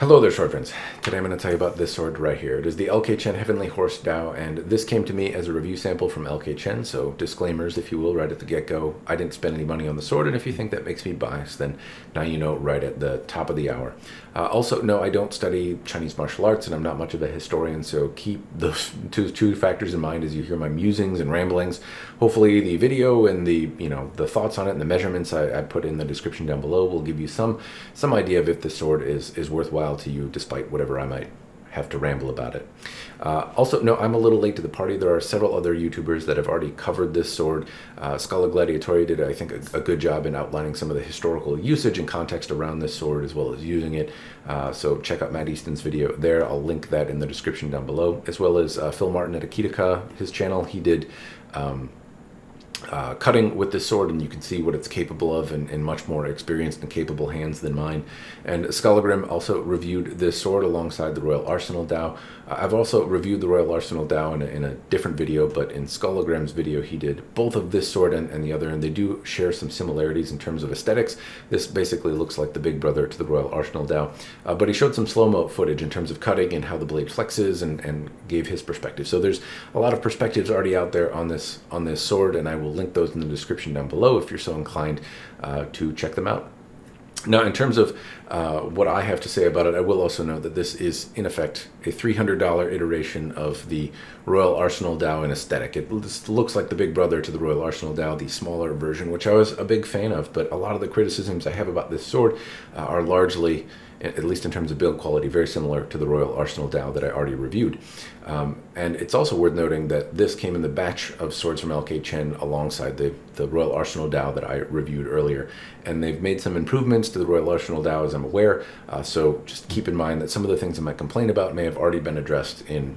Hello there, sword friends. Today I'm going to tell you about this sword right here. It is the LK Chen Heavenly Horse Dao, and this came to me as a review sample from LK Chen, so disclaimers, if you will, right at the get-go. I didn't spend any money on the sword, and if you think that makes me biased, then now you know right at the top of the hour. Also, no, I don't study Chinese martial arts, and I'm not much of a historian, so keep those two factors in mind as you hear my musings and ramblings. Hopefully the video and the thoughts on it and the measurements I put in the description down below will give you some idea of if the sword is worthwhile to you, despite whatever I might have to ramble about it. Also, no, I'm a little late to the party. There are several other YouTubers that have already covered this sword. Scholagladiatoria did, I think, a good job in outlining some of the historical usage and context around this sword, as well as using it. So check out Matt Easton's video there. I'll link that in the description down below, as well as Phil Martin at Aikidoka, his channel. He did cutting with this sword, and you can see what it's capable of in much more experienced and capable hands than mine. And Skallagrim also reviewed this sword alongside the Royal Arsenal Dao. I've also reviewed the Royal Arsenal Dao in a different video, but in Skallagrim's video he did both of this sword and the other, and they do share some similarities in terms of aesthetics. This basically looks like the big brother to the Royal Arsenal Dao, but he showed some slow-mo footage in terms of cutting and how the blade flexes and gave his perspective. So there's a lot of perspectives already out there on this sword, and I will link those in the description down below if you're so inclined to check them out. Now, in terms of what I have to say about it, I will also note that this is, in effect, a $300 iteration of the Royal Arsenal Dao in aesthetic. It looks like the big brother to the Royal Arsenal Dao, the smaller version, which I was a big fan of, but a lot of the criticisms I have about this sword are largely, at least in terms of build quality, very similar to the Royal Arsenal Dao that I already reviewed. And it's also worth noting that this came in the batch of swords from LK Chen alongside the Royal Arsenal Dao that I reviewed earlier. And they've made some improvements to the Royal Arsenal Dao, as I'm aware, so just keep in mind that some of the things I might complain about may have already been addressed in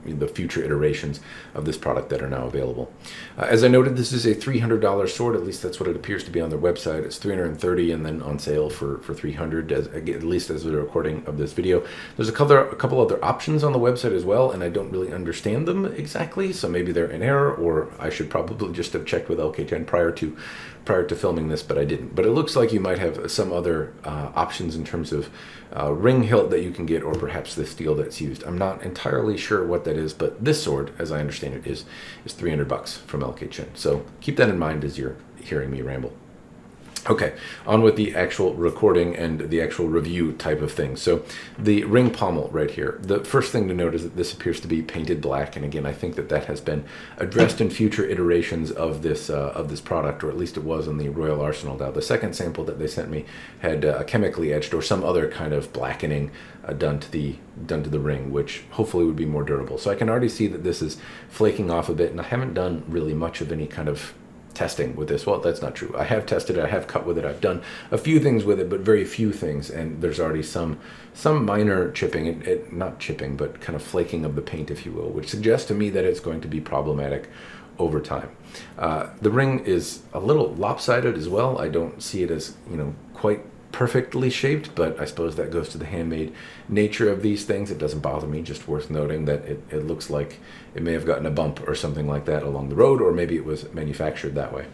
the future iterations of this product that are now available. As I noted, this is a $300 sword. At least that's what it appears to be on their website. It's $330 and then on sale for $300, at least as the recording of this video. There's a couple other options on the website as well, and I don't really understand them exactly, so maybe they're in error, or I should probably just have checked with LK Chen prior to filming this, but I didn't. But it looks like you might have some other options in terms of ring hilt that you can get, or perhaps the steel that's used. I'm not entirely sure what that is, but this sword, as I understand it, is $300 from LK Chen. So keep that in mind as you're hearing me ramble. Okay, on with the actual recording and the actual review type of thing. So the ring pommel right here. The first thing to note is that this appears to be painted black, and again, I think that has been addressed in future iterations of this product, or at least it was on the Royal Arsenal Dao. The second sample that they sent me had chemically etched or some other kind of blackening done to the ring, which hopefully would be more durable. So I can already see that this is flaking off a bit, and I haven't done really much of any kind of testing with this. Well, that's not true. I have tested it, I have cut with it, I've done a few things with it, but very few things, and there's already some minor chipping, not chipping, but kind of flaking of the paint, if you will, which suggests to me that it's going to be problematic over time. The ring is a little lopsided as well. I don't see it as, quite perfectly shaped, but I suppose that goes to the handmade nature of these things. It doesn't bother me, just worth noting that it looks like it may have gotten a bump or something like that along the road, or maybe it was manufactured that way.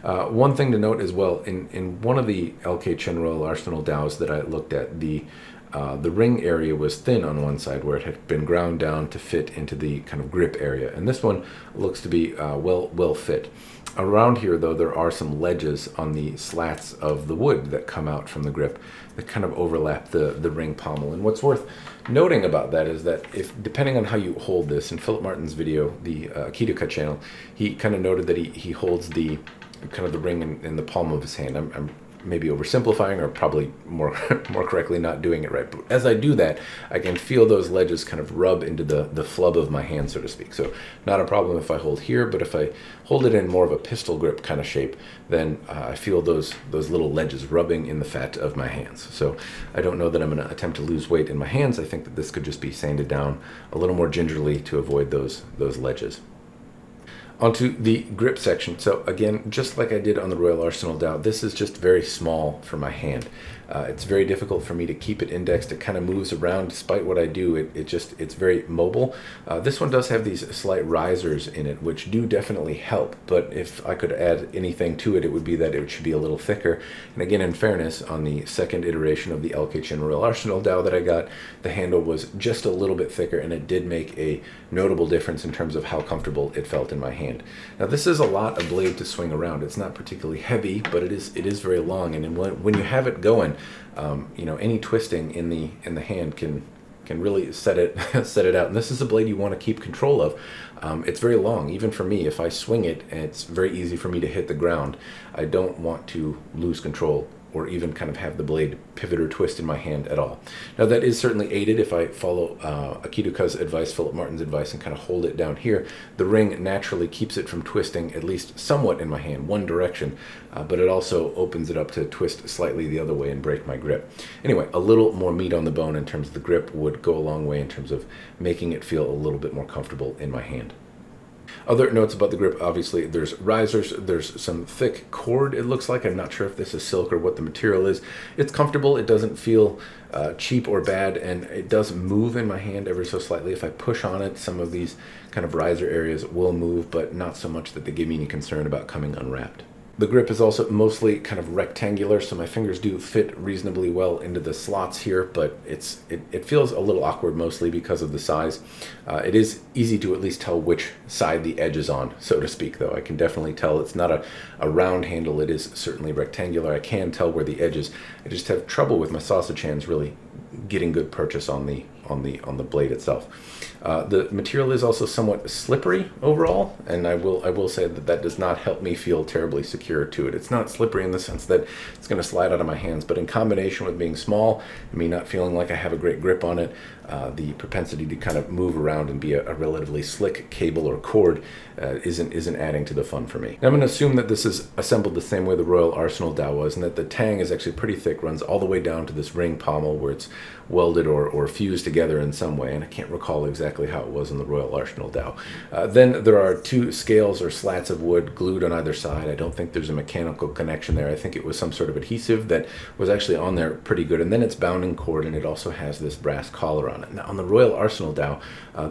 One thing to note as well, in one of the LK Chen Royal Arsenal Daos that I looked at, the ring area was thin on one side where it had been ground down to fit into the kind of grip area, and this one looks to be well fit. Around here, though, there are some ledges on the slats of the wood that come out from the grip that kind of overlap the ring pommel. And what's worth noting about that is that depending on how you hold this, in Philip Martin's video, the Aikidoka channel, he kind of noted that he holds the ring in the palm of his hand. I'm maybe oversimplifying, or probably more correctly not doing it right. But as I do that, I can feel those ledges kind of rub into the flub of my hand, so to speak. So not a problem if I hold here, but if I hold it in more of a pistol grip kind of shape, then I feel those little ledges rubbing in the fat of my hands. So I don't know that I'm going to attempt to lose weight in my hands. I think that this could just be sanded down a little more gingerly to avoid those ledges. Onto the grip section. So again, just like I did on the Royal Arsenal Dao, this is just very small for my hand. It's very difficult for me to keep it indexed. It kind of moves around despite what I do. It's very mobile. This one does have these slight risers in it, which do definitely help. But if I could add anything to it, it would be that it should be a little thicker. And again, in fairness, on the second iteration of the LK Chen Royal Arsenal Dao that I got, the handle was just a little bit thicker, and it did make a notable difference in terms of how comfortable it felt in my hand. Now, this is a lot of blade to swing around. It's not particularly heavy, but it is very long. And when you have it going, any twisting in the hand can really set it out. And this is a blade you want to keep control of. It's very long. Even for me, if I swing it, it's very easy for me to hit the ground. I don't want to lose control or even kind of have the blade pivot or twist in my hand at all. Now, that is certainly aided if I follow Aikidoka's advice, Philip Martin's advice, and kind of hold it down here. The ring naturally keeps it from twisting at least somewhat in my hand, one direction, but it also opens it up to twist slightly the other way and break my grip. Anyway, a little more meat on the bone in terms of the grip would go a long way in terms of making it feel a little bit more comfortable in my hand. Other notes about the grip, obviously, there's risers, there's some thick cord, it looks like. I'm not sure if this is silk or what the material is. It's comfortable, it doesn't feel cheap or bad, and it does move in my hand ever so slightly. If I push on it, some of these kind of riser areas will move, but not so much that they give me any concern about coming unwrapped. The grip is also mostly kind of rectangular, so my fingers do fit reasonably well into the slots here, but it feels a little awkward mostly because of the size. It is easy to at least tell which side the edge is on, so to speak, though. I can definitely tell it's not a round handle. It is certainly rectangular. I can tell where the edge is. I just have trouble with my sausage hands really getting good purchase on the blade itself. The material is also somewhat slippery overall, and I will say that does not help me feel terribly secure to it. It's not slippery in the sense that it's going to slide out of my hands, but in combination with being small and me not feeling like I have a great grip on it, the propensity to kind of move around and be a relatively slick cable or cord isn't adding to the fun for me. Now, I'm going to assume that this is assembled the same way the Royal Arsenal Dao was, and that the tang is actually pretty thick, runs all the way down to this ring pommel where it's welded or fused together in some way, and I can't recall exactly how it was in the Royal Arsenal Dao. Then there are two scales or slats of wood glued on either side. I don't think there's a mechanical connection there. I think it was some sort of adhesive that was actually on there pretty good, and then it's bound in cord, and it also has this brass collar on it. Now, on the Royal Arsenal Dao,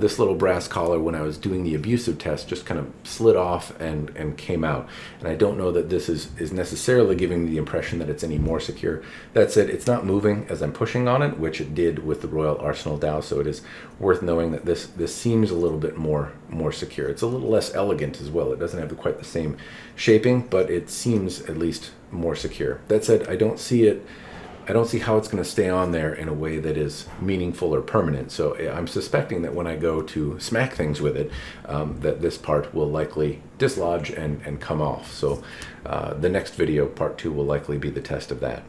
this little brass collar, when I was doing the abusive test, just kind of slid off and came out, and I don't know that this is necessarily giving me the impression that it's any more secure. That said, it's not moving as I'm pushing on it, which it did with the Royal Arsenal Dao, so it is worth knowing that this seems a little bit more secure. It's a little less elegant as well. It doesn't have quite the same shaping, but it seems at least more secure. That said, I don't see how it's going to stay on there in a way that is meaningful or permanent. So I'm suspecting that when I go to smack things with it, that this part will likely dislodge and come off. So the next video, part 2, will likely be the test of that.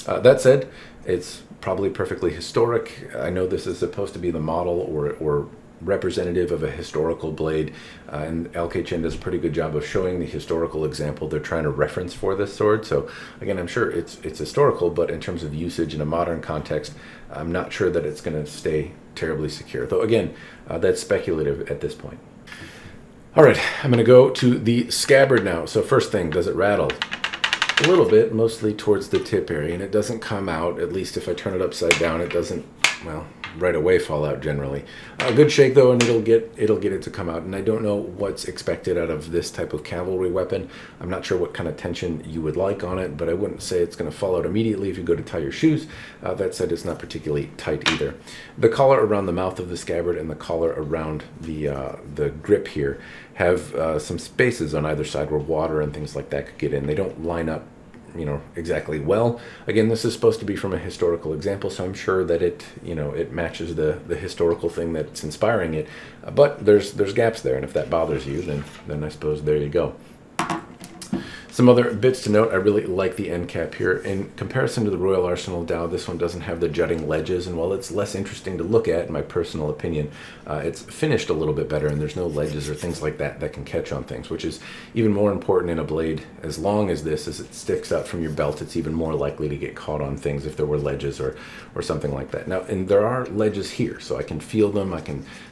That said, it's probably perfectly historic. I know this is supposed to be the model or representative of a historical blade, and LK Chen does a pretty good job of showing the historical example they're trying to reference for this sword. So again, I'm sure it's historical, but in terms of usage in a modern context, I'm not sure that it's going to stay terribly secure. Though again, that's speculative at this point. All right, I'm going to go to the scabbard now. So first thing, does it rattle? A little bit, mostly towards the tip area, and it doesn't come out. At least if I turn it upside down, it doesn't, well, right away fall out generally. A good shake though, and it'll get it to come out. And I don't know what's expected out of this type of cavalry weapon. I'm not sure what kind of tension you would like on it, but I wouldn't say it's going to fall out immediately if you go to tie your shoes. That said, it's not particularly tight either. The collar around the mouth of the scabbard and the collar around the grip here have some spaces on either side where water and things like that could get in. They don't line up exactly well. Again, this is supposed to be from a historical example, so I'm sure that it matches the historical thing that's inspiring it. But there's gaps there, and if that bothers you, then I suppose there you go. Some other bits to note, I really like the end cap here. In comparison to the Royal Arsenal Dao, this one doesn't have the jutting ledges, and while it's less interesting to look at, in my personal opinion, it's finished a little bit better, and there's no ledges or things like that can catch on things, which is even more important in a blade. As long as this, as it sticks out from your belt, it's even more likely to get caught on things if there were ledges or something like that. Now, and there are ledges here, so I can feel them.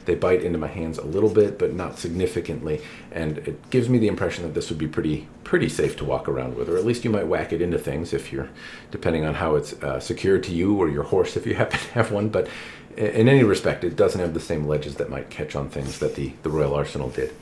They bite into my hands a little bit, but not significantly, and it gives me the impression that this would be pretty safe to walk around with, or at least you might whack it into things if you're, depending on how it's secured to you or your horse if you happen to have one. But in any respect, it doesn't have the same ledges that might catch on things that the Royal Arsenal did.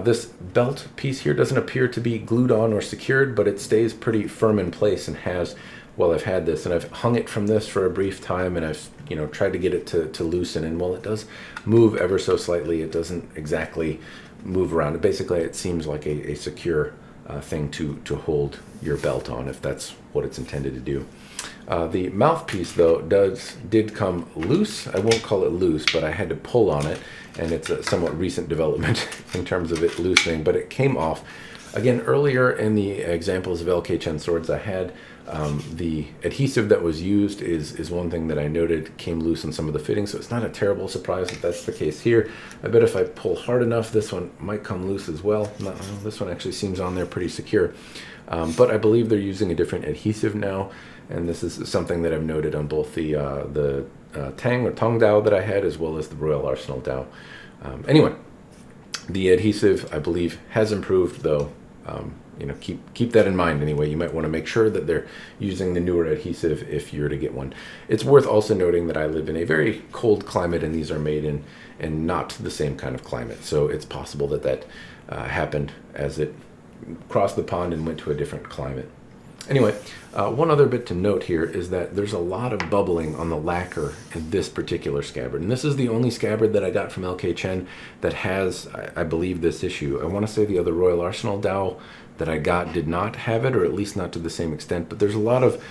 This belt piece here doesn't appear to be glued on or secured, but it stays pretty firm in place and has, well, I've had this and I've hung it from this for a brief time, and I've tried to get it to loosen, and while it does move ever so slightly, it doesn't exactly move around. Basically, it seems like a secure thing to hold your belt on, if that's what it's intended to do. The mouthpiece, though, did come loose. I won't call it loose, but I had to pull on it, and it's a somewhat recent development in terms of it loosening, but it came off. Again, earlier in the examples of LK Chen swords I had, the adhesive that was used is one thing that I noted came loose in some of the fittings, so it's not a terrible surprise that that's the case here. I bet if I pull hard enough, this one might come loose as well. This one actually seems on there pretty secure, but I believe they're using a different adhesive now, and this is something that I've noted on both the Tang or Tong Dao that I had, as well as the Royal Arsenal Dao. Anyway, the adhesive, I believe, has improved, though. Keep that in mind anyway. You might want to make sure that they're using the newer adhesive if you're to get one. It's worth also noting that I live in a very cold climate, and these are made in not the same kind of climate. So it's possible that happened as it crossed the pond and went to a different climate. Anyway, one other bit to note here is that there's a lot of bubbling on the lacquer in this particular scabbard. And this is the only scabbard that I got from LK Chen that has, I believe, this issue. I want to say the other Royal Arsenal Dao that I got did not have it, or at least not to the same extent. But there's a lot of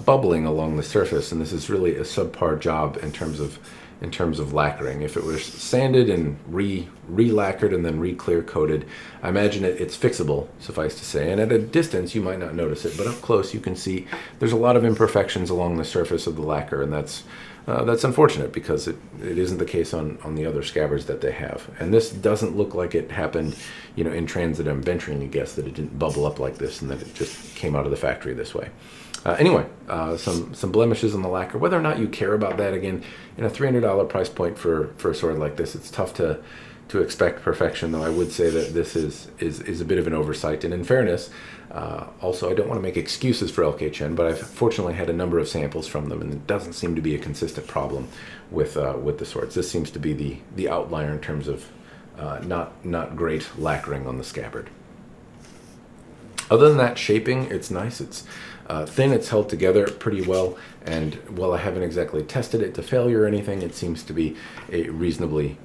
bubbling along the surface, and this is really a subpar job in terms of lacquering. If it was sanded and re-lacquered and then re-clear coated, I imagine it's fixable, suffice to say. And at a distance, you might not notice it, but up close, you can see there's a lot of imperfections along the surface of the lacquer, and that's unfortunate because it isn't the case on the other scabbards that they have. And this doesn't look like it happened, in transit. I'm venturing to guess that it didn't bubble up like this and that it just came out of the factory this way. Anyway, some blemishes on the lacquer. Whether or not you care about that, again, in a $300 price point for a sword like this, it's tough to expect perfection, though I would say that this is a bit of an oversight. And in fairness, also, I don't want to make excuses for LK Chen, but I've fortunately had a number of samples from them, and it doesn't seem to be a consistent problem with the swords. This seems to be the outlier in terms of not great lacquering on the scabbard. Other than that, shaping, it's nice. It's thin, it's held together pretty well, and while I haven't exactly tested it to failure or anything, it seems to be a reasonably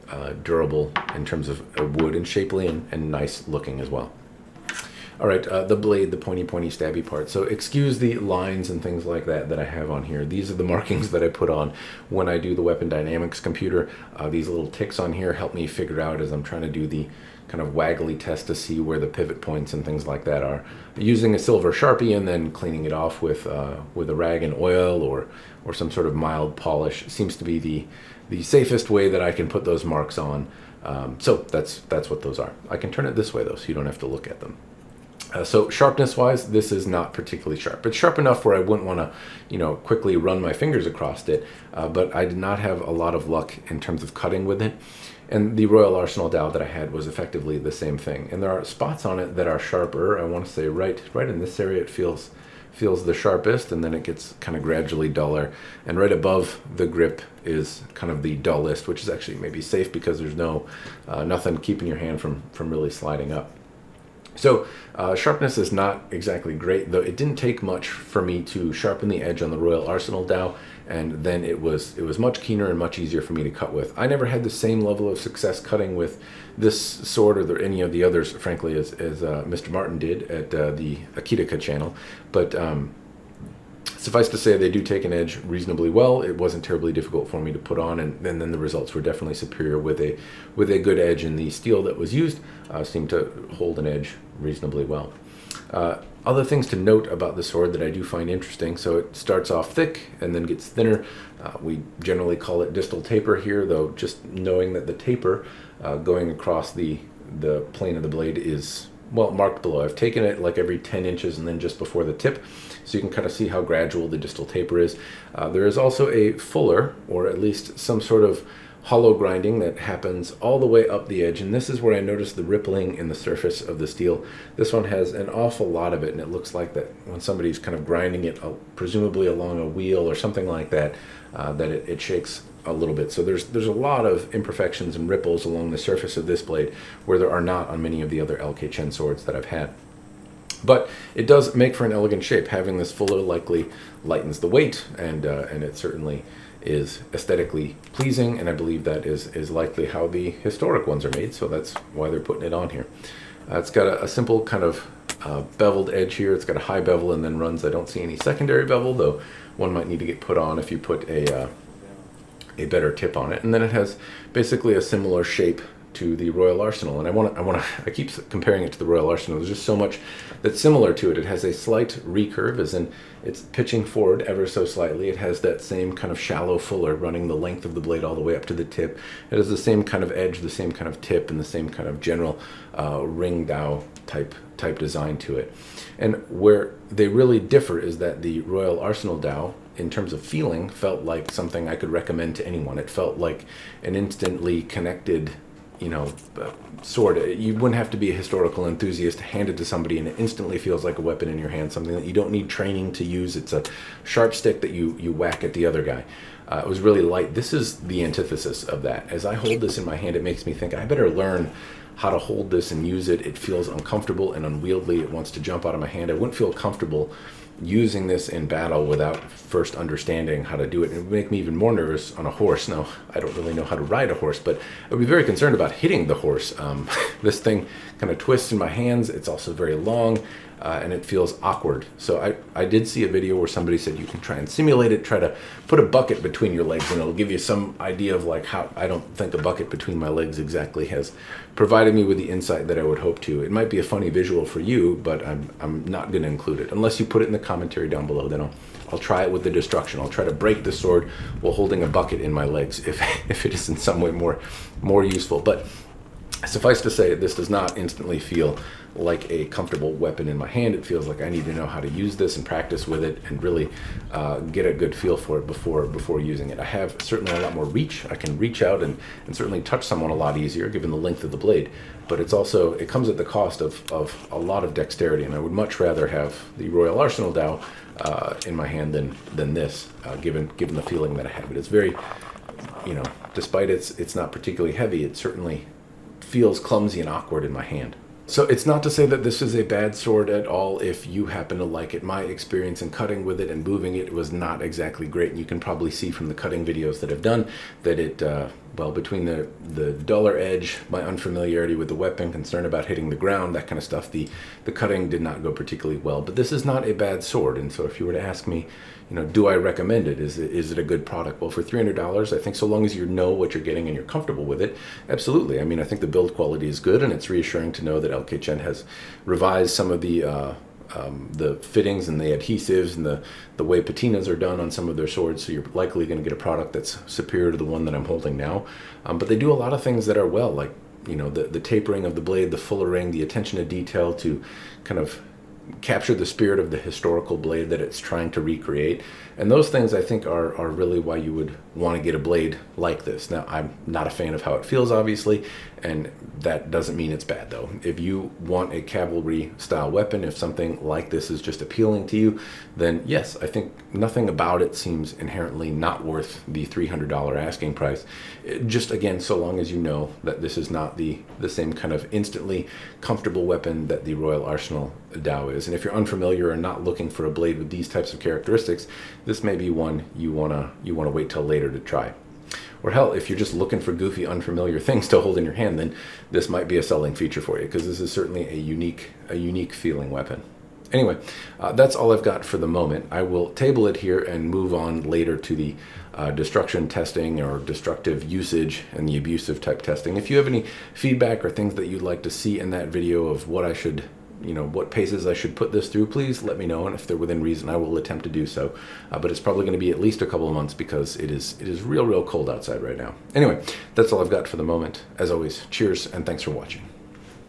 durable in terms of wood, and shapely and nice looking as well. All right, the blade, the pointy stabby part. So excuse the lines and things like that I have on here. These are the markings that I put on when I do the weapon dynamics computer. These little ticks on here help me figure out as I'm trying to do the kind of waggly test to see where the pivot points and things like that are. Using a silver Sharpie and then cleaning it off with a rag and oil or some sort of mild polish seems to be the safest way that I can put those marks on. So that's what those are. I can turn it this way though, so you don't have to look at them. So sharpness-wise, this is not particularly sharp. It's sharp enough where I wouldn't want to, quickly run my fingers across it, but I did not have a lot of luck in terms of cutting with it. And the Royal Arsenal Dao that I had was effectively the same thing. And there are spots on it that are sharper. I want to say right in this area it feels the sharpest, and then it gets kind of gradually duller. And right above the grip is kind of the dullest, which is actually maybe safe because there's nothing keeping your hand from really sliding up. So sharpness is not exactly great, though it didn't take much for me to sharpen the edge on the Royal Arsenal Dao, and then it was much keener and much easier for me to cut with. I never had the same level of success cutting with this sword or any of the others, frankly, as Mr. Martin did at the Aikidoka channel, but suffice to say, they do take an edge reasonably well. It wasn't terribly difficult for me to put on, and then the results were definitely superior with a good edge, and the steel that was used seemed to hold an edge reasonably well. Other things to note about the sword that I do find interesting, so it starts off thick and then gets thinner. We generally call it distal taper here, though just knowing that the taper going across the plane of the blade is, well, marked below. I've taken it like every 10 inches and then just before the tip, so you can kind of see how gradual the distal taper is. There is also a fuller, or at least some sort of hollow grinding that happens all the way up the edge, and this is where I notice the rippling in the surface of the steel. This one has an awful lot of it, and it looks like that when somebody's kind of grinding it, presumably along a wheel or something like that, that it shakes a little bit. So there's a lot of imperfections and ripples along the surface of this blade where there are not on many of the other LK Chen swords that I've had. But it does make for an elegant shape. Having this fuller likely lightens the weight, and it certainly is aesthetically pleasing, and I believe that is likely how the historic ones are made, so that's why they're putting it on here. It's got a simple kind of beveled edge here. It's got a high bevel and then runs. I don't see any secondary bevel, though one might need to get put on if you put a better tip on it. And then it has basically a similar shape to the Royal Arsenal, and I keep comparing it to the Royal Arsenal. There's just so much that's similar to it. It has a slight recurve, as in it's pitching forward ever so slightly. It has that same kind of shallow fuller running the length of the blade all the way up to the tip. It has the same kind of edge, the same kind of tip, and the same kind of general ring Dao type design to it. And where they really differ is that the Royal Arsenal Dao, in terms of feeling, felt like something I could recommend to anyone. It felt like an instantly connected, sword. You wouldn't have to be a historical enthusiast to hand it to somebody, and it instantly feels like a weapon in your hand, something that you don't need training to use. It's a sharp stick that you whack at the other guy. It was really light. This is the antithesis of that. As I hold this in my hand, it makes me think I better learn how to hold this and use it. It feels uncomfortable and unwieldy. It wants to jump out of my hand. I wouldn't feel comfortable using this in battle without first understanding how to do it. It would make me even more nervous on a horse. Now, I don't really know how to ride a horse, but I would be very concerned about hitting the horse. This thing kind of twists in my hands. It's also very long, and it feels awkward. So I did see a video where somebody said you can try and simulate it, try to put a bucket between your legs, and it'll give you some idea of like how. I don't think a bucket between my legs exactly has provided me with the insight that I would hope to. It might be a funny visual for you, but I'm not going to include it. Unless you put it in the commentary down below, then I'll try it with the destruction. I'll try to break the sword while holding a bucket in my legs if it is in some way more useful. But suffice to say, this does not instantly feel like a comfortable weapon in my hand. It feels like I need to know how to use this and practice with it and really get a good feel for it before using it. I have certainly a lot more reach. I can reach out and certainly touch someone a lot easier given the length of the blade, but it comes at the cost of a lot of dexterity, and I would much rather have the Royal Arsenal Dao in my hand than this, given the feeling that I have. It is very, despite it's not particularly heavy, it certainly feels clumsy and awkward in my hand. So it's not to say that this is a bad sword at all if you happen to like it. My experience in cutting with it and moving it was not exactly great, and you can probably see from the cutting videos that I've done that it, between the duller edge, my unfamiliarity with the weapon, concern about hitting the ground, that kind of stuff, the cutting did not go particularly well. But this is not a bad sword, and so if you were to ask me, do I recommend it? Is it a good product? Well, for $300, I think so long as you know what you're getting and you're comfortable with it, absolutely. I mean, I think the build quality is good, and it's reassuring to know that LK Chen has revised some of the fittings and the adhesives and the way patinas are done on some of their swords, so you're likely going to get a product that's superior to the one that I'm holding now. But they do a lot of things that are well, like the tapering of the blade, the fuller ring, the attention to detail to kind of capture the spirit of the historical blade that it's trying to recreate. And those things I think are really why you would want to get a blade like this. Now, I'm not a fan of how it feels, obviously, and that doesn't mean it's bad, though. If you want a cavalry style weapon, if something like this is just appealing to you, then yes, I think nothing about it seems inherently not worth the $300 asking price. Just again, so long as you know that this is not the same kind of instantly comfortable weapon that the Royal Arsenal Dao is. And if you're unfamiliar and not looking for a blade with these types of characteristics, this may be one you wanna wait till later to try. Or hell, if you're just looking for goofy, unfamiliar things to hold in your hand, then this might be a selling feature for you, because this is certainly a unique feeling weapon. Anyway, that's all I've got for the moment. I will table it here and move on later to the destruction testing or destructive usage and the abusive type testing. If you have any feedback or things that you'd like to see in that video of what I should, what paces I should put this through, please let me know, and if they're within reason, I will attempt to do so. But it's probably going to be at least a couple of months, because it is real cold outside right now. Anyway, that's all I've got for the moment. As always, cheers and thanks for watching.